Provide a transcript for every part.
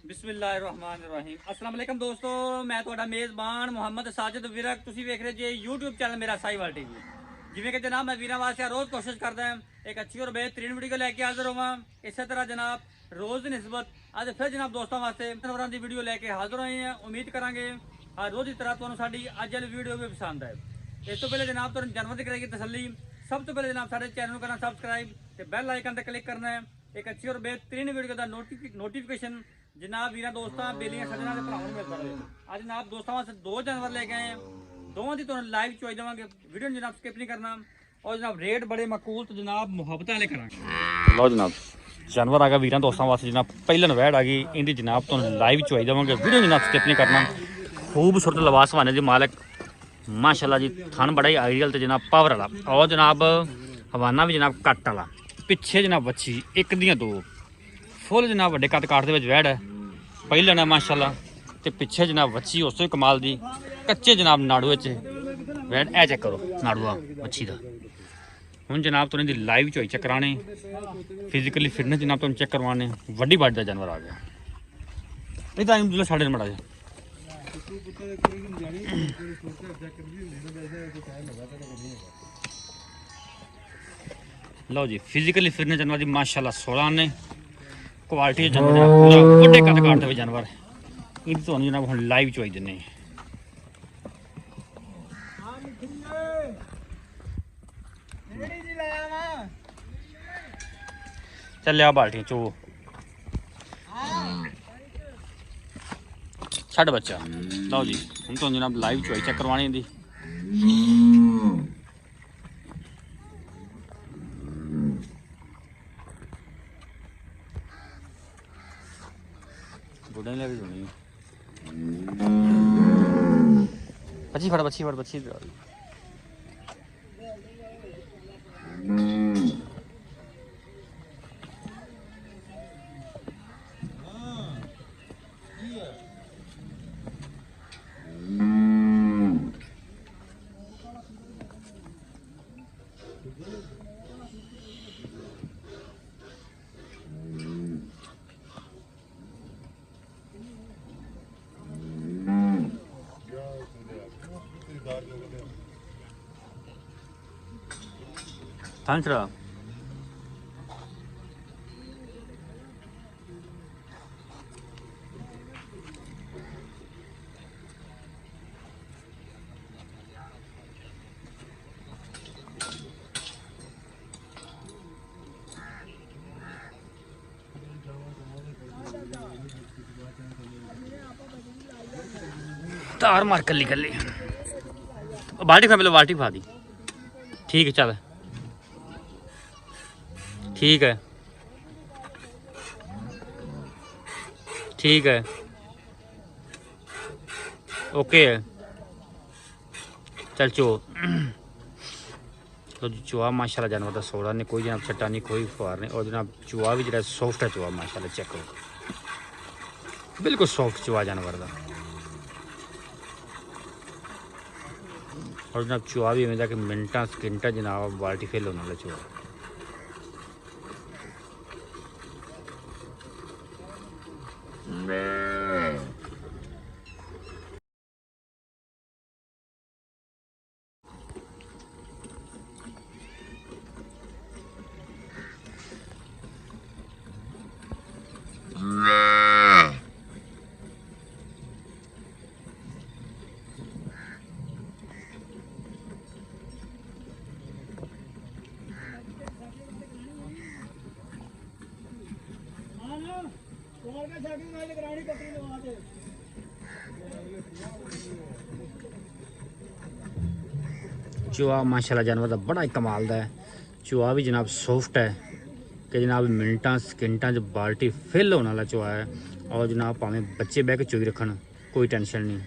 ਬਿਸਮਿਲ੍ਲਾਹਿਰਰਹਿਮਾਨਿਰਰਹੀਮ। अस्सलाम वालेकुम दोस्तों, मैं ਤੁਹਾਡਾ ਮੇਜ਼ਬਾਨ ਮੁਹੰਮਦ ਸਾਜਿਦ ਵਿਰਕ। ਤੁਸੀਂ ਵੇਖ ਰਹੇ ਜੇ YouTube ਚੈਨਲ ਮੇਰਾ ਸਾਈਵਾਲ ਟੀਵੀ। ਜਿਵੇਂ ਕਿ ਜਨਾਬ ਮੈਂ ਵੀਰਾਂ ਵਾਸਤੇ ਰੋਜ਼ ਕੋਸ਼ਿਸ਼ ਕਰਦਾ ਹਾਂ ਇੱਕ ਅੱਛੀ ਔਰ ਬਿਹਤਰੀਨ ਵੀਡੀਓ ਲੈ ਕੇ ਹਾਜ਼ਰ ਹੋਵਾਂ। ਇਸੇ ਤਰ੍ਹਾਂ ਜਨਾਬ ਰੋਜ਼ ਦੀ ਨਿਸਬਤ ਅੱਜ ਫਿਰ ਜਨਾਬ ਦੋਸਤਾਂ ਵਾਸਤੇ ਖਬਰਾਂ ਦੀ ਵੀਡੀਓ ਲੈ ਕੇ ਹਾਜ਼ਰ ਹੋਏ ਹਾਂ। ਉਮੀਦ ਕਰਾਂਗੇ ਹਰ ਰੋਜ਼ ਦੀ ਤਰ੍ਹਾਂ ਤੁਹਾਨੂੰ ਸਾਡੀ ਅੱਜ ਵਾਲੀ ਵੀਡੀਓ ਵੀ ਪਸੰਦ ਆਏ। ਇਸ ਤੋਂ ਪਹਿਲੇ ਜਨਾਬ ਤੁਹਾਨੂੰ ਜਾਨਵਰ ਦੀ ਕਰੇਗੀ ਤਸੱਲੀ। ਸਭ ਤੋਂ ਪਹਿਲੇ ਜਨਾਬ ਸਾਡੇ ਚੈਨਲ ਨੂੰ ਕਰਨਾ ਸਬਸਕ੍ਰਾइब ਤੇ ਬੈਲ ਆਈਕਨ ਤੇ ਕਲਿੱਕ ਕਰਨਾ ਹੈ। एक अच्छी और बेहतरीन वीडियो का नोटिफिकेशन जनाब वीर दोस्तों बेलियां सजना के भरावां मिलता रहे। आज जनाब दोस्तों वास्ते दो जानवर लेके आए हैं, दोवां दी तुहानूं लाइव चॉइस देवांगे। वीडियो जनाब स्किप नहीं करना और जनाब रेट बड़े मकबूल तो जनाब मुहब्बत वाले करांगे। लो जनाब जानवर आ गया वीर दोस्तों वास्ते जनाब पहलन वैड आ गई इनकी जनाब तुहानूं लाइव चॉइस देवांगे। वीडियो जनाब स्किप नहीं करना। खूबसूरत लिबास वाने जी मालिक माशाल्लाह जी, थन बड़ा ही आइडियल तो जनाब पावर वाला और जनाब हवाना भी जनाब कट वाला। पिछे जनाब बच्ची एक दियां दो फुल जनाब वड्डे कद काट दे वैड़ है पहलन है माशाल्लाह। तो पिछे जनाब बच्ची उस तो कमाल दी कच्चे जनाब नाड़ू वैड़ ए चेक करो नाड़ूआ बच्ची का। हुण जनाब तुहानूं दी लाइव चोई चेक कराने फिजिकली फिटनेस जनाब तुहानूं चेक करवाने। वड्डी बड्ड दा जानवर आ गया नहीं टाइम जो साढ़े मड़ा जा लो जी फिजिकली फिटनेस जानवर की माशाल्लाह 16 ने क्वालिटी जानवर है पूरा बड़े कद काटते हुए जानवर इनकी तो जनाब हम लाइव चोई देने। चल आ बाल्टी चो छड़ बच्चा। लो जी हम तो जनाब लाइव चोई चेक करवानी दी। बच्ची फड़ बच्ची फड़ बच्ची थैंक्स रा तार मार कली कली बाल्टी खा पहले बाल्टी खा दी। ठीक है चल ठीक है ठीक है ओके है चल चो। तो चूहा माशाल्लाह जानवर का 16 ने कोई जनाब छट्टा नहीं कोई फुहार नहीं और जनाब चूहा भी जरा सॉफ्ट है चूहा माशाल्लाह चेक करो बिल्कुल सॉफ्ट चूहा जानवर का। और जनाब चूहा भी इवें कि मिनटा सकिंटा जनाब बाल्टी फिल होने वाला चूहा। चूहा माशाल्लाह जानवर का बड़ा ही कमाल का है। चूहा भी जनाब सॉफ्ट है कि जनाब मिनटा सकिंटा च बाल्टी फिल होने वाला चूहा है और जनाब भावें बच्चे बह के चुगी रखन कोई टेंशन नहीं।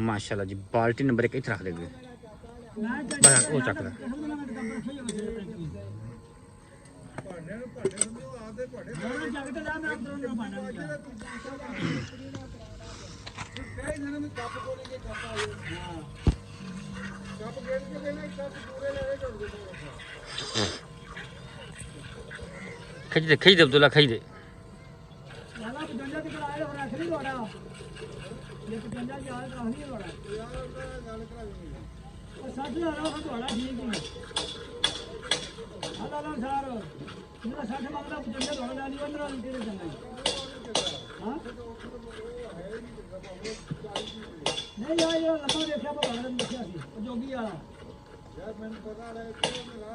माशाल्लाह जी बाल्टी नंबर 1 इत्थे रख देंगे। ਬਸ ਉਹ ਚੱਕ ਲੈ खिंच दे अब्दुल्ला खिंच दे नहीं यार ये लम्बा देखा पर बड़ा देखा सी जोगी वाला यार मैंने पता है कि मेरा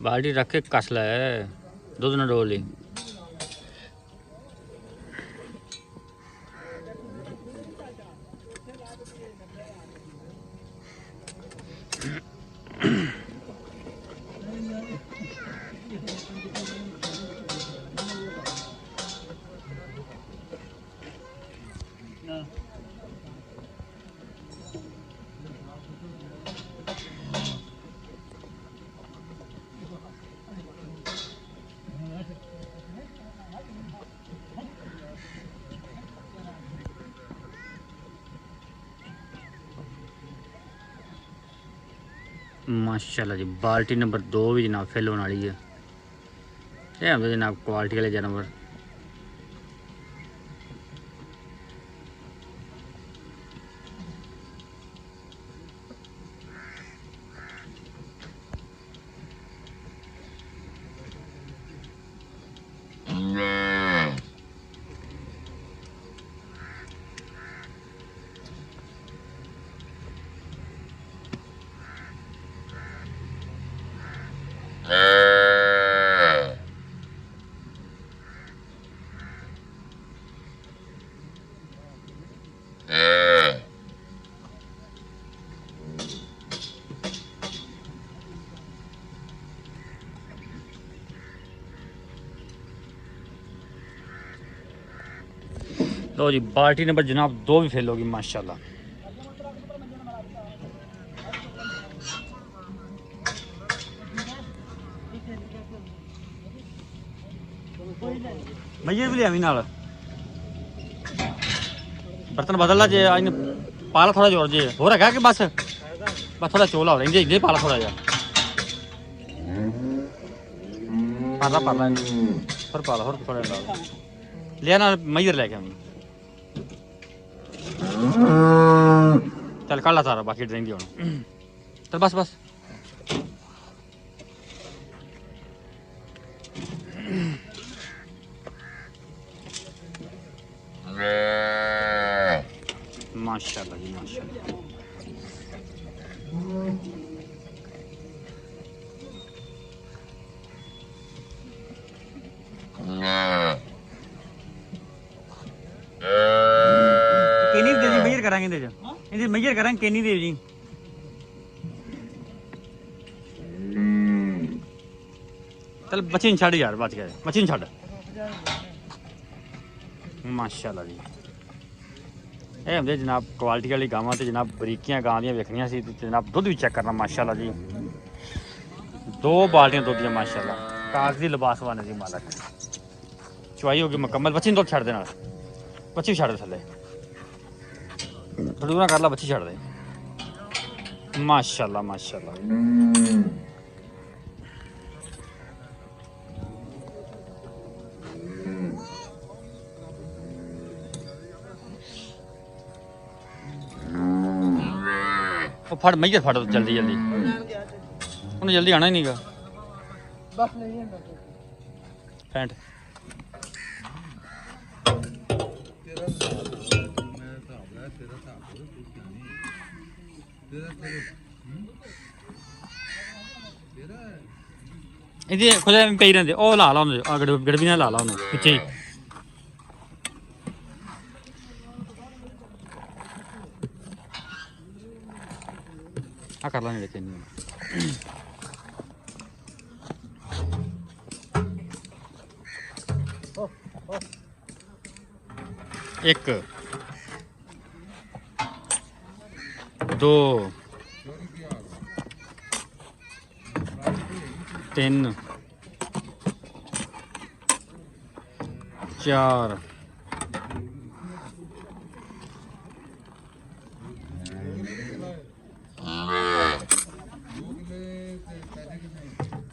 बाल्टी रख के कस लै दुध न डोल ली माशाल्लाह जी बाल्टी नंबर 2 भी जनाब फिल होने वाली है ये हम जनाब क्वालिटी वाले जानवर लो जी बाल्टी नंबर जनाब 2 भी फेल होगी माशाल्लाह भैया भी लिया नाल बर्तन बदल ला जे आज पाला थोड़ा जोर जे हो रहा कि बस थोड़ा चोला हो रहा है पाला थोड़ा जा पाला फिर पाला होर थोड़ा लिया ना मैयर लेके आनी चल काला सारा बाकी ड्रेन होना चल बस बस माशाल्लाह जी माशाल्लाह किन्नी दे जी मेजर करांगे इंदे इंदे मेजर करांगे किन्नी दे जी चल बच्चे छड़ यार बच गए बच्चे छड़ माशाल्लाह जी ਇਹ ਹੁੰਦੇ ਜਨਾਬ ਕੁਆਲਿਟੀ ਵਾਲੀ ਗਾਵਾਂ ਤੇ ਜਨਾਬ ਬਰੀਕੀਆਂ ਗਾਂ ਦੀਆਂ ਵੇਖਣੀਆਂ ਸੀ ਤੇ ਜਨਾਬ ਦੁੱਧ ਵੀ ਚੈੱਕ ਕਰਨਾ ਮਾਸ਼ਾਅੱਲਾ ਜੀ 2 ਬਾਲਟੀਆਂ ਦੁੱਧ ਦੀਆਂ ਮਾਸ਼ਾਅੱਲਾ ਕਾਗਜ਼ੀ ਲਿਬਾਸ ਵਾਲੇ ਦੀ ਮਾਲਕ ਚੁਆਈ ਹੋ ਗਈ ਮੁਕੰਮਲ ਬੱਚੀ ਨੂੰ ਦੁੱਧ ਛੱਡ ਦੇ ਨਾਲ ਬੱਚੀ ਛੱਡ ਦੇ ਥੱਲੇ ਥੋੜਾ ਕਰ ਲਾ ਬੱਚੀ ਛੱਡ ਦੇ ਮਾਸ਼ਾਅੱਲਾ ਮਾਸ਼ਾਅੱਲਾ फट मैयर फट जल्दी जल्दी उन्हें जल्दी आना ही नहीं गा बस नहीं है पैंट ਇਹਦੇ ਖੁਦ ਐਵੇਂ ਪਈ ਰਹਿੰਦੇ ਉਹ ਲਾ ਲਾ ਉਹਨੂੰ ਆ ਗੜਵੀ ਨਾਲ ਲਾ ਲਾ ਉਹਨੂੰ ਪਿੱਛੇ ਹੀ ਆ ਕਰ ਲਾ ਨੇੜੇ ਤੈਨੂੰ ਇੱਕ ਦੋ ਤਿੰਨ ਚਾਰ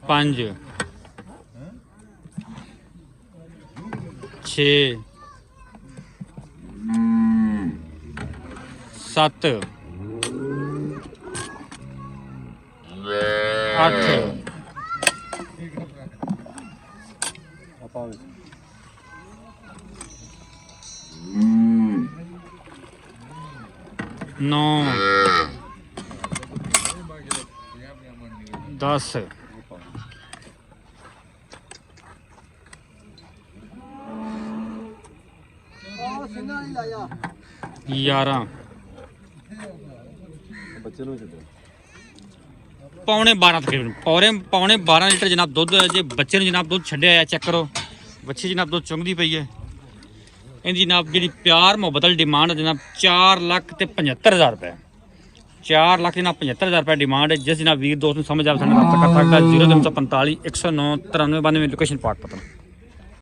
ਪੰਜ ਛੇ ਸੱਤ ਅੱਠ ਨੌ 10 ਸਿੰਘਾਂ ਨਹੀਂ ਲਾਇਆ 11 ਬੱਚੇ ਨੂੰ ਛੱਡੋ ਪੌਣੇ 12 ਤਕਰੀਬਨ ਪੌਣੇ 12 ਲੀਟਰ ਜਨਾਬ ਦੁੱਧ ਜੇ ਬੱਚੇ ਨੂੰ ਜਨਾਬ ਦੁੱਧ ਛੱਡਿਆ ਆ ਚੈੱਕ ਕਰੋ ਬੱਚੀ ਜਨਾਬ ਦੁੱਧ ਚੁੰਗਦੀ ਪਈ ਹੈ ਇਹਦੀ ਜਨਾਬ ਜਿਹੜੀ ਪਿਆਰ ਮੁਹੱਬਤ ਵਾਲੀ ਡਿਮਾਂਡ ਜਨਾਬ 4,75,000 ਰੁਪਏ 4,75,000 ਰੁਪਏ ਡਿਮਾਂਡ ਹੈ ਜਿਸ ਜਨਾਬ ਵੀਰ ਦੋਸਤ ਨੂੰ ਸਮਝ ਆਵੇ ਸਾਡੇ ਨਾਲ ਰਾਬਤਾ ਕਰ ਸਕਦਾ 0345 109 9392 ਲੋਕੇਸ਼ਨ ਪਾਕ ਪਤਨ